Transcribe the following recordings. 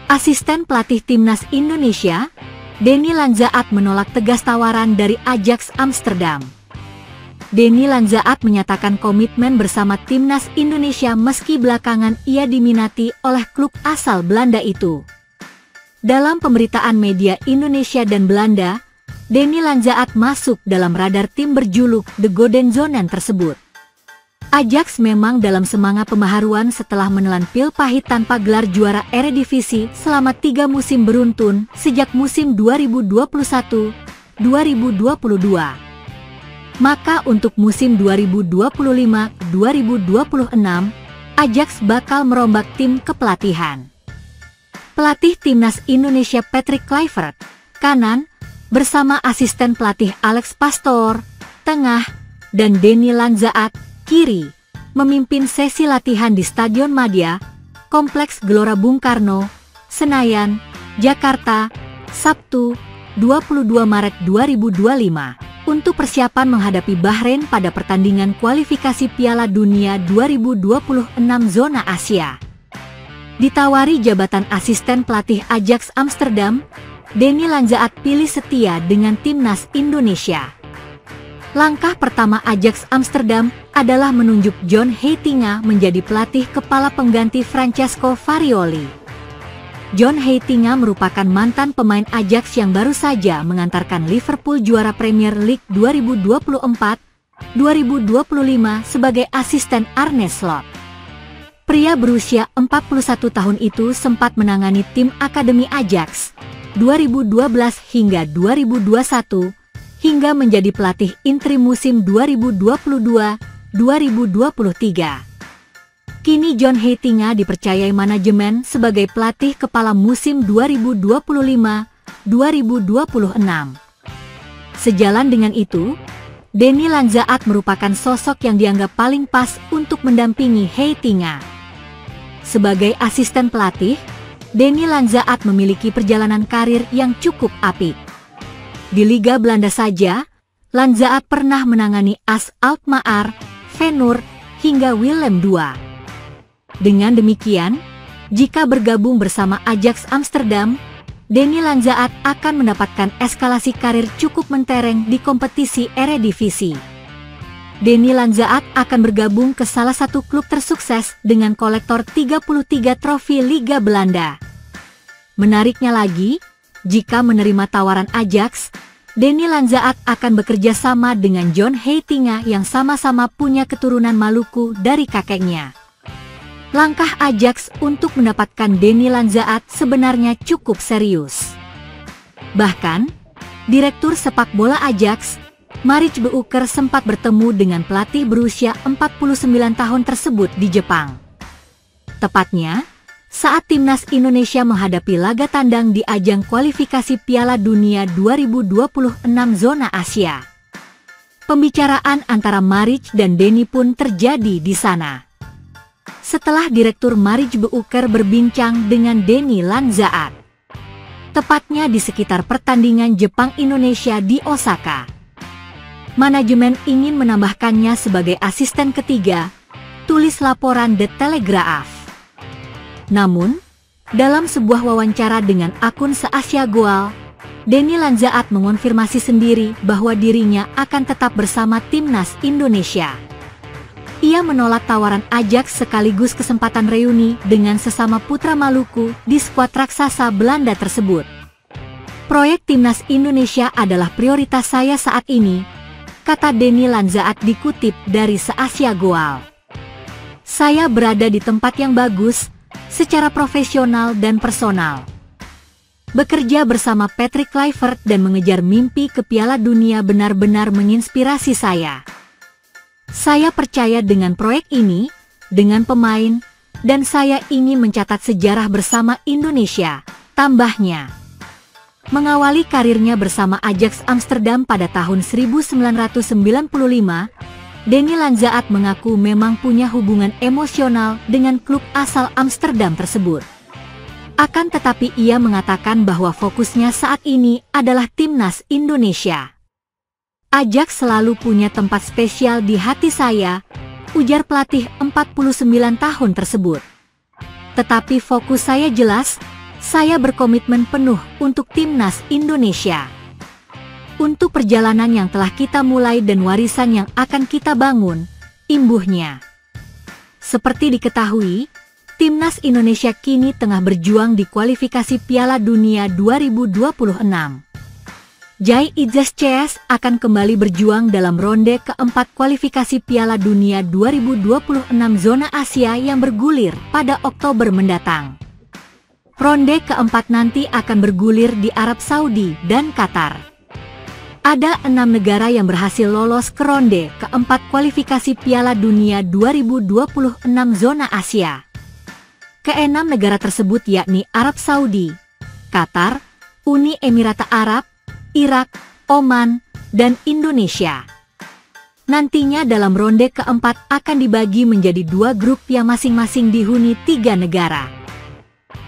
Asisten pelatih timnas Indonesia, Denny Lanzaat menolak tegas tawaran dari Ajax Amsterdam. Denny Lanzaat menyatakan komitmen bersama timnas Indonesia meski belakangan ia diminati oleh klub asal Belanda itu. Dalam pemberitaan media Indonesia dan Belanda, Denny Lanzaat masuk dalam radar tim berjuluk The Golden Zonen tersebut. Ajax memang dalam semangat pembaharuan setelah menelan pil pahit tanpa gelar juara Eredivisie selama 3 musim beruntun sejak musim 2021-2022. Maka untuk musim 2025-2026, Ajax bakal merombak tim kepelatihan. Pelatih timnas Indonesia Patrick Kluivert, kanan, bersama asisten pelatih Alex Pastoor, tengah, dan Denny Lanzaat, kiri, memimpin sesi latihan di Stadion Madia, Kompleks Gelora Bung Karno, Senayan, Jakarta, Sabtu, 22 Maret 2025, untuk persiapan menghadapi Bahrain pada pertandingan kualifikasi Piala Dunia 2026 zona Asia. Ditawari jabatan asisten pelatih Ajax Amsterdam, Denny Lanzaat pilih setia dengan timnas Indonesia. Langkah pertama Ajax Amsterdam adalah menunjuk John Heitinga menjadi pelatih kepala pengganti Francesco Farioli. John Heitinga merupakan mantan pemain Ajax yang baru saja mengantarkan Liverpool juara Premier League 2024-2025 sebagai asisten Arne Slot. Pria berusia 41 tahun itu sempat menangani tim Akademi Ajax 2012 hingga 2021, hingga menjadi pelatih intrim musim 2022-2023. Kini John Heitinga dipercayai manajemen sebagai pelatih kepala musim 2025-2026. Sejalan dengan itu, Denny Lanzaat merupakan sosok yang dianggap paling pas untuk mendampingi Heitinga. Sebagai asisten pelatih, Denny Lanzaat memiliki perjalanan karir yang cukup apik. Di Liga Belanda saja, Lanzaat pernah menangani AS Alkmaar, Feyenoord, hingga Willem II. Dengan demikian, jika bergabung bersama Ajax Amsterdam, Denny Lanzaat akan mendapatkan eskalasi karir cukup mentereng di kompetisi Eredivisie. Denny Lanzaat akan bergabung ke salah satu klub tersukses dengan kolektor 33 trofi Liga Belanda. Menariknya lagi, jika menerima tawaran Ajax, Denny Lanzaat akan bekerja sama dengan John Heitinga yang sama-sama punya keturunan Maluku dari kakeknya. Langkah Ajax untuk mendapatkan Denny Lanzaat sebenarnya cukup serius. Bahkan, Direktur sepak bola Ajax, Maritz Beuker sempat bertemu dengan pelatih berusia 49 tahun tersebut di Jepang. Tepatnya, saat timnas Indonesia menghadapi laga tandang di ajang kualifikasi Piala Dunia 2026 zona Asia. Pembicaraan antara Maritz dan Denny pun terjadi di sana. Setelah Direktur Maritz Beuker berbincang dengan Denny Lanzaat, tepatnya di sekitar pertandingan Jepang-Indonesia di Osaka, manajemen ingin menambahkannya sebagai asisten ketiga, tulis laporan The Telegraph. Namun, dalam sebuah wawancara dengan akun Se-Asia Goal, Denny Lanzaat mengonfirmasi sendiri bahwa dirinya akan tetap bersama timnas Indonesia. Ia menolak tawaran Ajax sekaligus kesempatan reuni dengan sesama putra Maluku di skuad raksasa Belanda tersebut. Proyek timnas Indonesia adalah prioritas saya saat ini, kata Denny Lanzaat dikutip dari Se-Asia Goal. Saya berada di tempat yang bagus, secara profesional dan personal. Bekerja bersama Patrick Kluivert dan mengejar mimpi ke Piala Dunia benar-benar menginspirasi saya. Saya percaya dengan proyek ini, dengan pemain, dan saya ingin mencatat sejarah bersama Indonesia, tambahnya. Mengawali karirnya bersama Ajax Amsterdam pada tahun 1995, Denny Lanzaat mengaku memang punya hubungan emosional dengan klub asal Amsterdam tersebut. Akan tetapi ia mengatakan bahwa fokusnya saat ini adalah timnas Indonesia. Ajax selalu punya tempat spesial di hati saya, ujar pelatih 49 tahun tersebut. Tetapi fokus saya jelas, Saya berkomitmen penuh untuk timnas Indonesia. Untuk perjalanan yang telah kita mulai dan warisan yang akan kita bangun, imbuhnya. Seperti diketahui, timnas Indonesia kini tengah berjuang di kualifikasi Piala Dunia 2026. Jai Izas akan kembali berjuang dalam ronde keempat kualifikasi Piala Dunia 2026 zona Asia yang bergulir pada Oktober mendatang. Ronde keempat nanti akan bergulir di Arab Saudi dan Qatar. Ada 6 negara yang berhasil lolos ke ronde keempat kualifikasi Piala Dunia 2026 zona Asia. Keenam negara tersebut yakni Arab Saudi, Qatar, Uni Emirat Arab, Irak, Oman, dan Indonesia. Nantinya dalam ronde keempat akan dibagi menjadi 2 grup yang masing-masing dihuni 3 negara.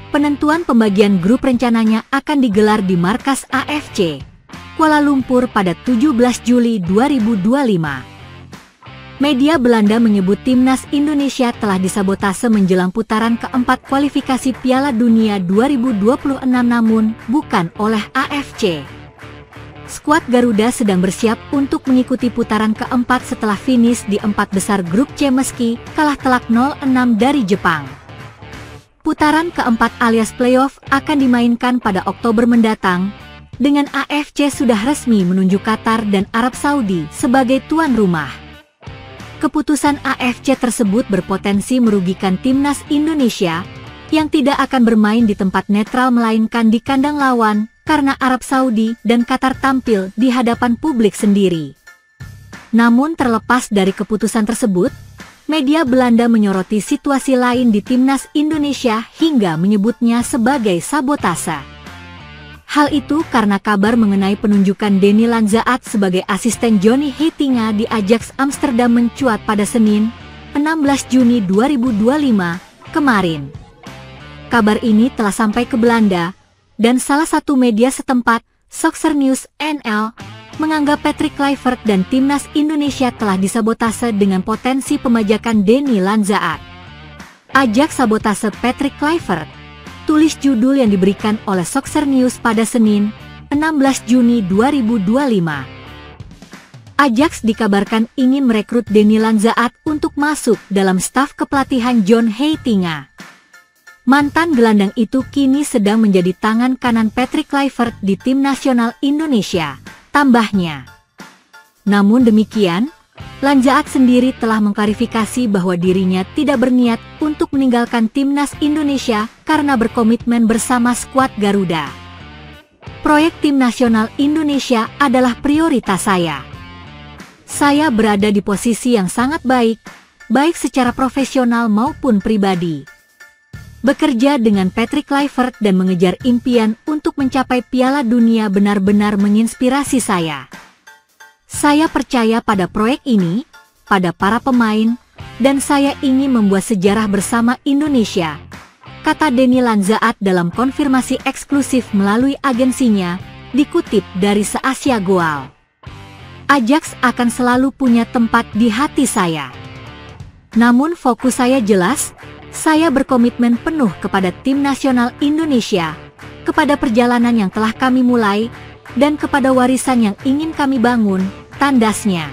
Penentuan pembagian grup rencananya akan digelar di markas AFC, Kuala Lumpur pada 17 Juli 2025. Media Belanda menyebut timnas Indonesia telah disabotase menjelang putaran keempat kualifikasi Piala Dunia 2026 namun bukan oleh AFC. Skuad Garuda sedang bersiap untuk mengikuti putaran keempat setelah finish di 4 besar grup C meski kalah telak 0-6 dari Jepang. Putaran keempat alias playoff akan dimainkan pada Oktober mendatang, dengan AFC sudah resmi menunjuk Qatar dan Arab Saudi sebagai tuan rumah. Keputusan AFC tersebut berpotensi merugikan timnas Indonesia, yang tidak akan bermain di tempat netral melainkan di kandang lawan, karena Arab Saudi dan Qatar tampil di hadapan publik sendiri. Namun terlepas dari keputusan tersebut, media Belanda menyoroti situasi lain di timnas Indonesia hingga menyebutnya sebagai sabotase. Hal itu karena kabar mengenai penunjukan Denny Lanzaat sebagai asisten Johnny Heitinga di Ajax Amsterdam mencuat pada Senin, 16 Juni 2025, kemarin. Kabar ini telah sampai ke Belanda, dan salah satu media setempat, Soccer News NL, menganggap Patrick Kluivert dan timnas Indonesia telah disabotase dengan potensi pembajakan Denny Lanzaat. Ajak sabotase Patrick Kluivert, tulis judul yang diberikan oleh Soccer News pada Senin, 16 Juni 2025. Ajax dikabarkan ingin merekrut Denny Lanzaat untuk masuk dalam staf kepelatihan John Heitinga. Mantan gelandang itu kini sedang menjadi tangan kanan Patrick Kluivert di tim nasional Indonesia, tambahnya. Namun demikian, Lanzaat sendiri telah mengklarifikasi bahwa dirinya tidak berniat untuk meninggalkan timnas Indonesia karena berkomitmen bersama skuad Garuda. Proyek tim nasional Indonesia adalah prioritas saya. Saya berada di posisi yang sangat baik, baik secara profesional maupun pribadi. Bekerja dengan Patrick Kluivert dan mengejar impian untuk mencapai Piala Dunia benar-benar menginspirasi saya. Saya percaya pada proyek ini, pada para pemain, dan saya ingin membuat sejarah bersama Indonesia, kata Denny Lanzaat dalam konfirmasi eksklusif melalui agensinya, dikutip dari Se-Asia Goal. Ajax akan selalu punya tempat di hati saya. Namun fokus saya jelas, saya berkomitmen penuh kepada tim nasional Indonesia, kepada perjalanan yang telah kami mulai, dan kepada warisan yang ingin kami bangun, tandasnya.